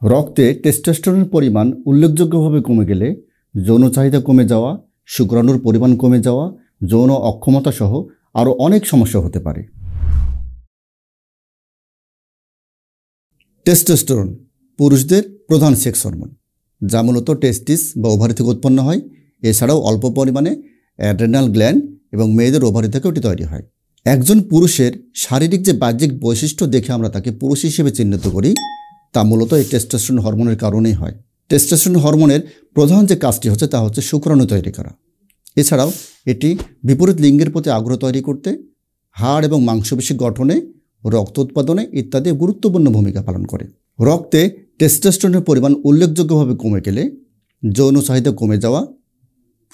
রক্তে টেস্টোস্টেরনের পরিমাণ উল্লেখযোগ্যভাবে কমে গেলে যৌন চাহিদা কমে যাওয়া, শুক্রাণুর পরিমাণ কমে যাওয়া, যৌন অক্ষমতা সহ আরও অনেক সমস্যা হতে পারে। টেস্টোস্টেরন পুরুষদের প্রধান সেক্স হরমোন, যা মূলত টেস্টিস বা ওভারি থেকে উৎপন্ন হয়। এছাড়াও অল্প পরিমাণে অ্যাড্রেনাল গ্ল্যান্ড এবং মেয়েদের ওভারি থেকে এটি তৈরি হয়। একজন পুরুষের শারীরিক যে বাহ্যিক বৈশিষ্ট্য দেখে আমরা তাকে পুরুষ হিসেবে চিহ্নিত করি, তা মূলত এই টেস্টোস্টেরন হরমোনের কারণেই হয়। টেস্টোস্টেরন হরমোনের প্রধান যে কাজটি হচ্ছে তা হচ্ছে শুক্রাণু তৈরি করা। এছাড়াও এটি বিপরীত লিঙ্গের প্রতি আগ্রহ তৈরি করতে, হাড় এবং মাংসপেশি গঠনে, রক্ত উৎপাদনে ইত্যাদি গুরুত্বপূর্ণ ভূমিকা পালন করে। রক্তে টেস্টোস্টেরনের পরিমাণ উল্লেখযোগ্যভাবে কমে গেলে যৌন চাহিদা কমে যাওয়া,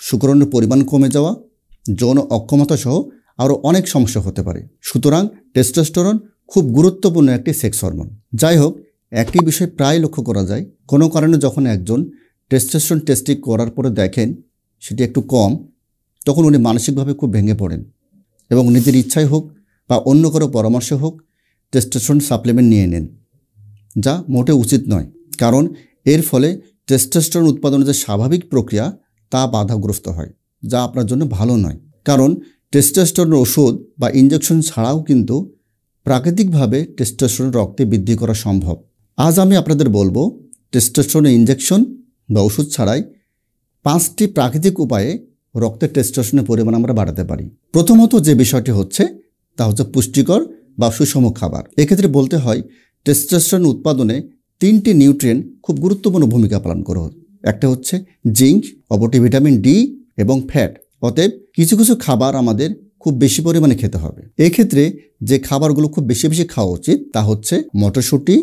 শুক্রাণুর পরিমাণ কমে যাওয়া, যৌন অক্ষমতা সহ আরও অনেক সমস্যা হতে পারে। সুতরাং টেস্টোস্টেরন খুব গুরুত্বপূর্ণ একটি সেক্স হরমোন। যাই হোক, একটি বিষয় প্রায় লক্ষ্য করা যায়, কোনো কারণে যখন একজন টেস্টোস্টেরন টেস্টটি করার পরে দেখেন সেটি একটু কম, তখন উনি মানসিকভাবে খুব ভেঙে পড়েন এবং নিজের ইচ্ছাই হোক বা অন্য কারো পরামর্শে হোক টেস্টোস্টেরন সাপ্লিমেন্ট নিয়ে নেন, যা মোটে উচিত নয়। কারণ এর ফলে টেস্টোস্টেরন উৎপাদনের যে স্বাভাবিক প্রক্রিয়া তা বাধাগ্রস্ত হয়, যা আপনার জন্য ভালো নয়। কারণ টেস্টোস্টেরনের ওষুধ বা ইঞ্জেকশন ছাড়াও কিন্তু প্রাকৃতিকভাবে টেস্টোস্টেরন রক্তে বৃদ্ধি করা সম্ভব। আজ আমি আপনাদের বলবো টেস্টোস্টেরন ইঞ্জেকশন বা ওষুধ ছাড়াই 5টি প্রাকৃতিক উপায়ে রক্তের টেস্টোস্টেরনের পরিমাণ আমরা বাড়াতে পারি। প্রথমত যে বিষয়টি হচ্ছে তা হচ্ছে পুষ্টিকর বা সুষম খাবার। এক্ষেত্রে বলতে হয় টেস্টোস্টেরন উৎপাদনে 3টি নিউট্রিয়েন্ট খুব গুরুত্বপূর্ণ ভূমিকা পালন করে। একটা হচ্ছে জিঙ্ক, অপরটি ভিটামিন ডি এবং ফ্যাট। অতএব কিছু কিছু খাবার আমাদের খুব বেশি পরিমাণে খেতে হবে। এক্ষেত্রে যে খাবারগুলো খুব বেশি বেশি খাওয়া উচিত তা হচ্ছে মটরশুঁটি,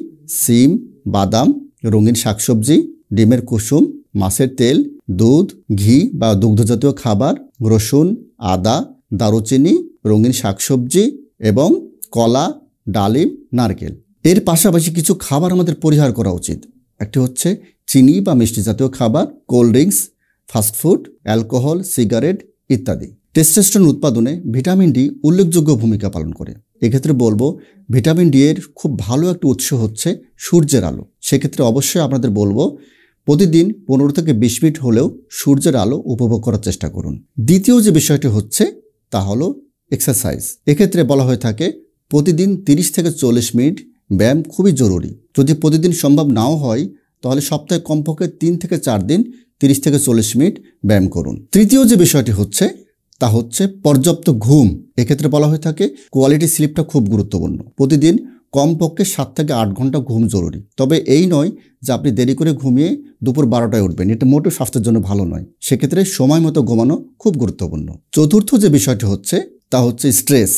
সিম, বাদাম, রঙিন শাকসবজি, ডিমের কুসুম, মাছের তেল, দুধ, ঘি বা দুগ্ধজাতীয় খাবার, রসুন, আদা, দারুচিনি, রঙিন শাকসবজি এবং কলা, ডালিম, নারকেল। এর পাশাপাশি কিছু খাবার আমাদের পরিহার করা উচিত। একটি হচ্ছে চিনি বা মিষ্টি জাতীয় খাবার, cold drinks, fast food, alcohol, cigarette ইত্যাদি। টেস্টোস্টেরন উৎপাদনে ভিটামিন ডি উল্লেখযোগ্য ভূমিকা পালন করে। এক্ষেত্রে বলবো ভিটামিন ডি এর খুব ভালো একটা উৎস হচ্ছে সূর্যের আলো। সেক্ষেত্রে অবশ্যই আপনাদের বলবো প্রতিদিন 15 থেকে 20 মিনিট হলেও সূর্যের আলো উপভোগ করার চেষ্টা করুন। দ্বিতীয় যে বিষয়টি হচ্ছে তা হলো এক্সারসাইজ। এক্ষেত্রে বলা হয়ে থাকে প্রতিদিন 30 থেকে 40 মিনিট ব্যায়াম খুবই জরুরি। যদি প্রতিদিন সম্ভব নাও হয় তাহলে সপ্তাহে কমপক্ষে 3 থেকে 4 দিন 30 থেকে 40 মিনিট ব্যায়াম করুন। তৃতীয় যে বিষয়টি হচ্ছে তা হচ্ছে পর্যাপ্ত ঘুম। এক্ষেত্রে বলা হয়ে থাকে কোয়ালিটি স্লিপটা খুব গুরুত্বপূর্ণ। প্রতিদিন কমপক্ষে 7 থেকে 8 ঘন্টা ঘুম জরুরি। তবে এই নয় যে আপনি দেরি করে ঘুমিয়ে দুপুর 12টায় উঠবেন, এটা মোটেও স্বাস্থ্যের জন্য ভালো নয়। সেক্ষেত্রে সময় মতো ঘুমানো খুব গুরুত্বপূর্ণ। চতুর্থ যে বিষয়টি হচ্ছে তা হচ্ছে স্ট্রেস।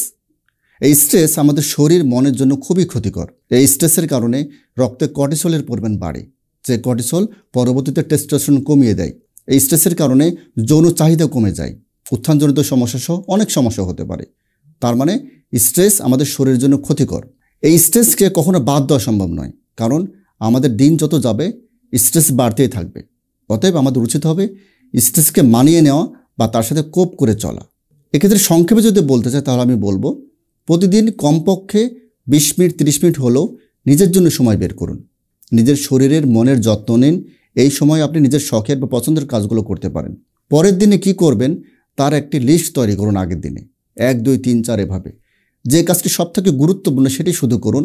এই স্ট্রেস আমাদের শরীর মনের জন্য খুবই ক্ষতিকর। এই স্ট্রেসের কারণে রক্তে কর্টিসলের পরিমাণ বাড়ে, যে কর্টিসল পরবর্তীতে টেস্টোস্টেরন কমিয়ে দেয়। এই স্ট্রেসের কারণে যৌন চাহিদা কমে যায়, উত্থানজনিত সমস্যা সহ অনেক সমস্যা হতে পারে। তার মানে স্ট্রেস আমাদের শরীরের জন্য ক্ষতিকর। এই স্ট্রেসকে কখনো বাদ দেওয়া সম্ভব নয়, কারণ আমাদের দিন যত যাবে স্ট্রেস বাড়তেই থাকবে। অতএব আমাদের উচিত হবে স্ট্রেসকে মানিয়ে নেওয়া বা তার সাথে কোপ করে চলা। এক্ষেত্রে সংক্ষেপে যদি বলতে চাই তাহলে আমি বলবো প্রতিদিন কমপক্ষে 20 মিনিট 30 মিনিট হলেও নিজের জন্য সময় বের করুন। নিজের শরীরের মনের যত্ন নিন। এই সময় আপনি নিজের শখের বা পছন্দের কাজগুলো করতে পারেন। পরের দিনে কি করবেন তার একটি লিস্ট তৈরি করুন আগের দিনে, 1 2 3 4 এভাবে। যে কাজটি সবথেকে গুরুত্বপূর্ণ সেটি শুধু করুন,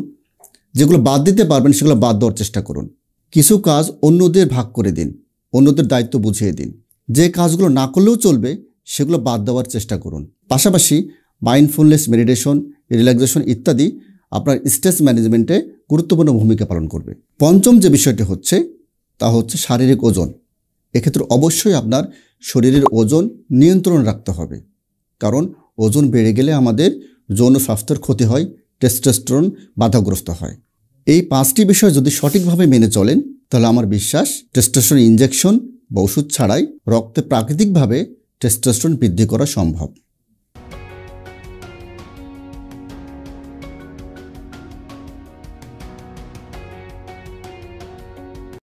যেগুলো বাদ দিতে পারবেন সেগুলো বাদ দেওয়ার চেষ্টা করুন। কিছু কাজ অন্যদের ভাগ করে দিন, অন্যদের দায়িত্ব বুঝিয়ে দিন। যে কাজগুলো না করলেও চলবে সেগুলো বাদ দেওয়ার চেষ্টা করুন। পাশাপাশি মাইন্ডফুলনেস, মেডিটেশন, রিল্যাক্সেশন ইত্যাদি আপনার স্ট্রেস ম্যানেজমেন্টে গুরুত্বপূর্ণ ভূমিকা পালন করবে। পঞ্চম যে বিষয়টি হচ্ছে তা হচ্ছে শারীরিক ওজন। এক্ষেত্রে অবশ্যই আপনার শরীরের ওজন নিয়ন্ত্রণ রাখতে হবে, কারণ ওজন বেড়ে গেলে আমাদের যৌন স্বাস্থ্যের ক্ষতি হয়, টেস্টোস্টেরন বাধাগ্রস্ত হয়। এই 5টি বিষয় যদি সঠিকভাবে মেনে চলেন তাহলে আমার বিশ্বাস টেস্টোস্টেরন ইঞ্জেকশন বা ওষুধ ছাড়াই রক্তে প্রাকৃতিকভাবে টেস্টোস্টেরন বৃদ্ধি করা সম্ভব।